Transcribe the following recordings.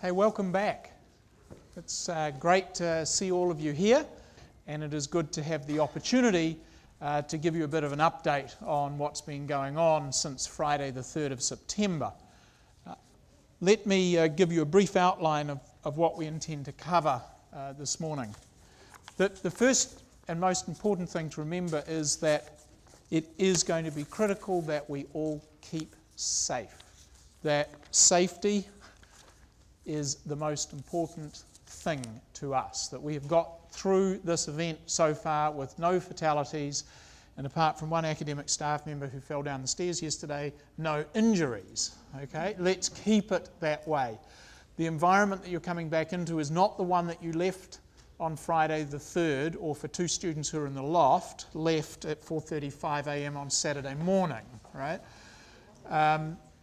Hey, welcome back. It's great to see all of you here, and it is good to have the opportunity to give you a bit of an update on what's been going on since Friday the 3rd of September. Let me give you a brief outline of what we intend to cover this morning. The first and most important thing to remember is that it is going to be critical that we all keep safe. That safety is the most important thing to us, that we have got through this event so far with no fatalities, and apart from one academic staff member who fell down the stairs yesterday, no injuries. Okay, let's keep it that way. The environment that you're coming back into is not the one that you left on Friday the 3rd, or for two students who are in the loft, left at 4:35 a.m. on Saturday morning, right?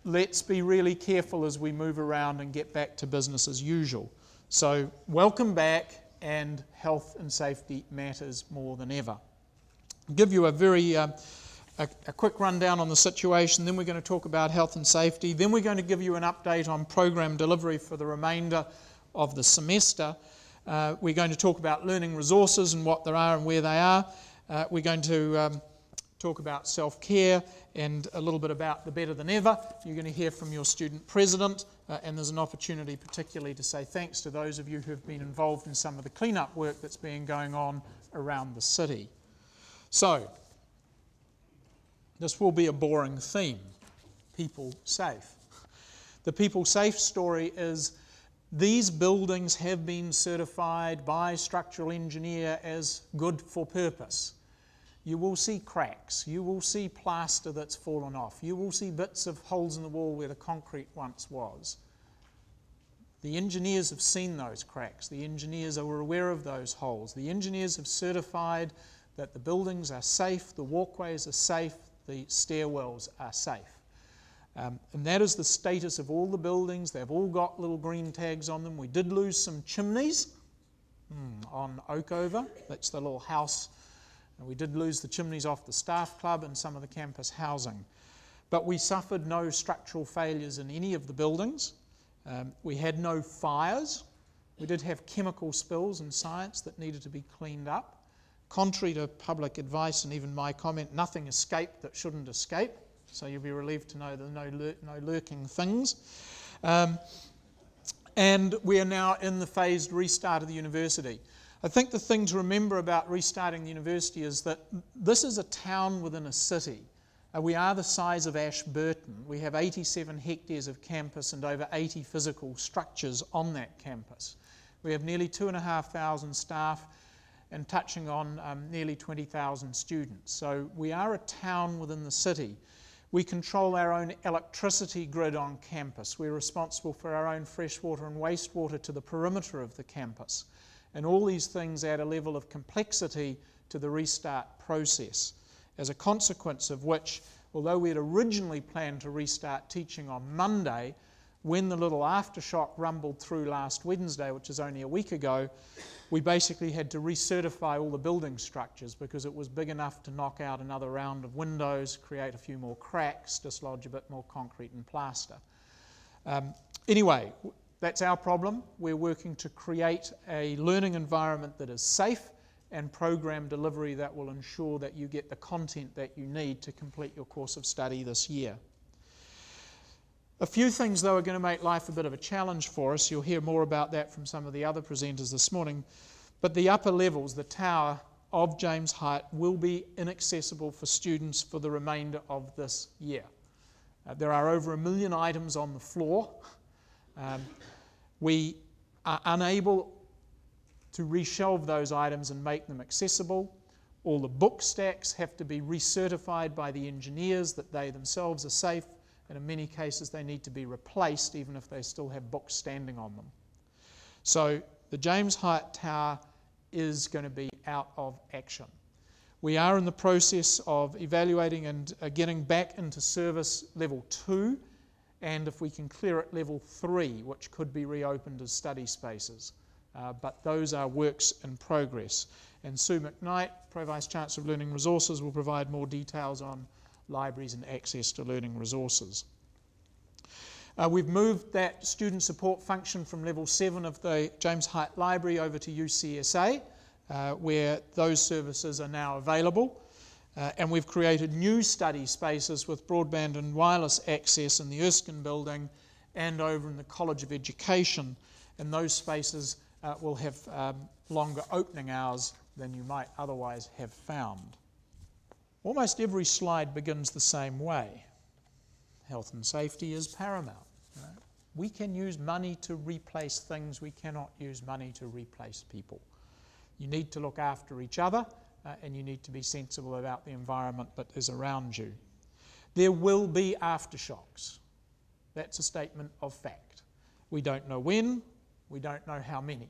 Let's be really careful as we move around and get back to business as usual. So welcome back, and health and safety matters more than ever. I'll give you a very a quick rundown on the situation, then we're going to talk about health and safety, then we're going to give you an update on program delivery for the remainder of the semester. We're going to talk about learning resources and what there are and where they are. We're going to talk about self-care and a little bit about the Better Than Ever. You're going to hear from your student president, and there's an opportunity particularly to say thanks to those of you who have been involved in some of the clean-up work that's been going on around the city. So, this will be a boring theme, people safe. The people safe story is these buildings have been certified by structural engineer as good for purpose. You will see cracks, you will see plaster that's fallen off, you will see bits of holes in the wall where the concrete once was. The engineers have seen those cracks, the engineers are aware of those holes, the engineers have certified that the buildings are safe, the walkways are safe, the stairwells are safe. And that is the status of all the buildings. They've all got little green tags on them. We did lose some chimneys on Oakover, that's the little house. We did lose the chimneys off the staff club and some of the campus housing. But we suffered no structural failures in any of the buildings. We had no fires. We did have chemical spills in science that needed to be cleaned up. Contrary to public advice and even my comment, nothing escaped that shouldn't escape. So you'll be relieved to know there are no lurking things. And we are now in the phased restart of the university. I think the thing to remember about restarting the university is that this is a town within a city. We are the size of Ashburton. We have 87 hectares of campus and over 80 physical structures on that campus. We have nearly 2,500 staff and touching on nearly 20,000 students. So we are a town within the city. We control our own electricity grid on campus. We're responsible for our own freshwater and wastewater to the perimeter of the campus. And all these things add a level of complexity to the restart process, as a consequence of which, although we had originally planned to restart teaching on Monday, when the little aftershock rumbled through last Wednesday, which is only a week ago, we basically had to recertify all the building structures because it was big enough to knock out another round of windows, create a few more cracks, dislodge a bit more concrete and plaster. Anyway, that's our problem. We're working to create a learning environment that is safe and program delivery that will ensure that you get the content that you need to complete your course of study this year. A few things, though, are going to make life a bit of a challenge for us. You'll hear more about that from some of the other presenters this morning. But the upper levels, the tower of James Height, will be inaccessible for students for the remainder of this year. There are over 1 million items on the floor. We are unable to reshelve those items and make them accessible. All the book stacks have to be recertified by the engineers that they themselves are safe, and in many cases they need to be replaced even if they still have books standing on them. So the James Height Tower is going to be out of action. We are in the process of evaluating and getting back into service level 2, and if we can clear it, level 3, which could be reopened as study spaces. But those are works in progress. And Sue McKnight, Pro Vice-Chancellor of Learning Resources, will provide more details on libraries and access to learning resources. We've moved that student support function from level 7 of the James Hite Library over to UCSA, where those services are now available. And we've created new study spaces with broadband and wireless access in the Erskine building and over in the College of Education. And those spaces will have longer opening hours than you might otherwise have found. Almost every slide begins the same way. Health and safety is paramount. Right? We can use money to replace things. We cannot use money to replace people. You need to look after each other, and you need to be sensible about the environment that is around you. There will be aftershocks. That's a statement of fact. We don't know when, we don't know how many.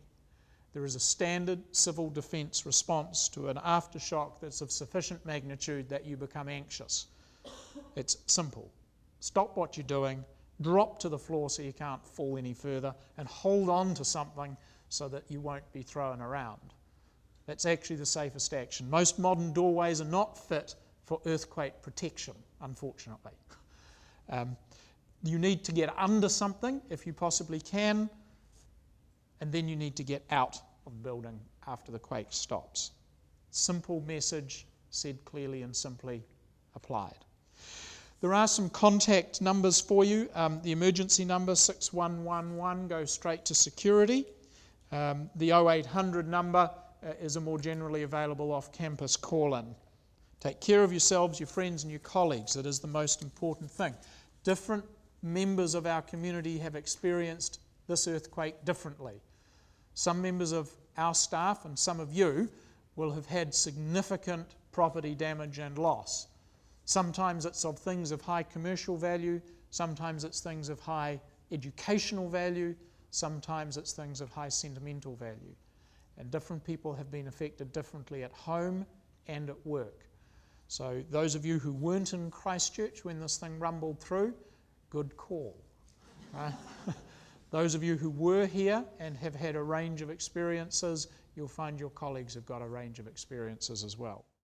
There is a standard civil defence response to an aftershock that's of sufficient magnitude that you become anxious. It's simple. Stop what you're doing, drop to the floor so you can't fall any further, and hold on to something so that you won't be thrown around. That's actually the safest action. Most modern doorways are not fit for earthquake protection, unfortunately. You need to get under something if you possibly can, and then you need to get out of the building after the quake stops. Simple message, said clearly and simply, applied. There are some contact numbers for you. The emergency number 6111 goes straight to security. The 0800 number is a more generally available off-campus call-in. Take care of yourselves, your friends and your colleagues. It is the most important thing. Different members of our community have experienced this earthquake differently. Some members of our staff and some of you will have had significant property damage and loss. Sometimes it's of things of high commercial value, sometimes it's things of high educational value, sometimes it's things of high sentimental value. And different people have been affected differently at home and at work. So those of you who weren't in Christchurch when this thing rumbled through, good call. Right? Those of you who were here and have had a range of experiences, you'll find your colleagues have got a range of experiences as well.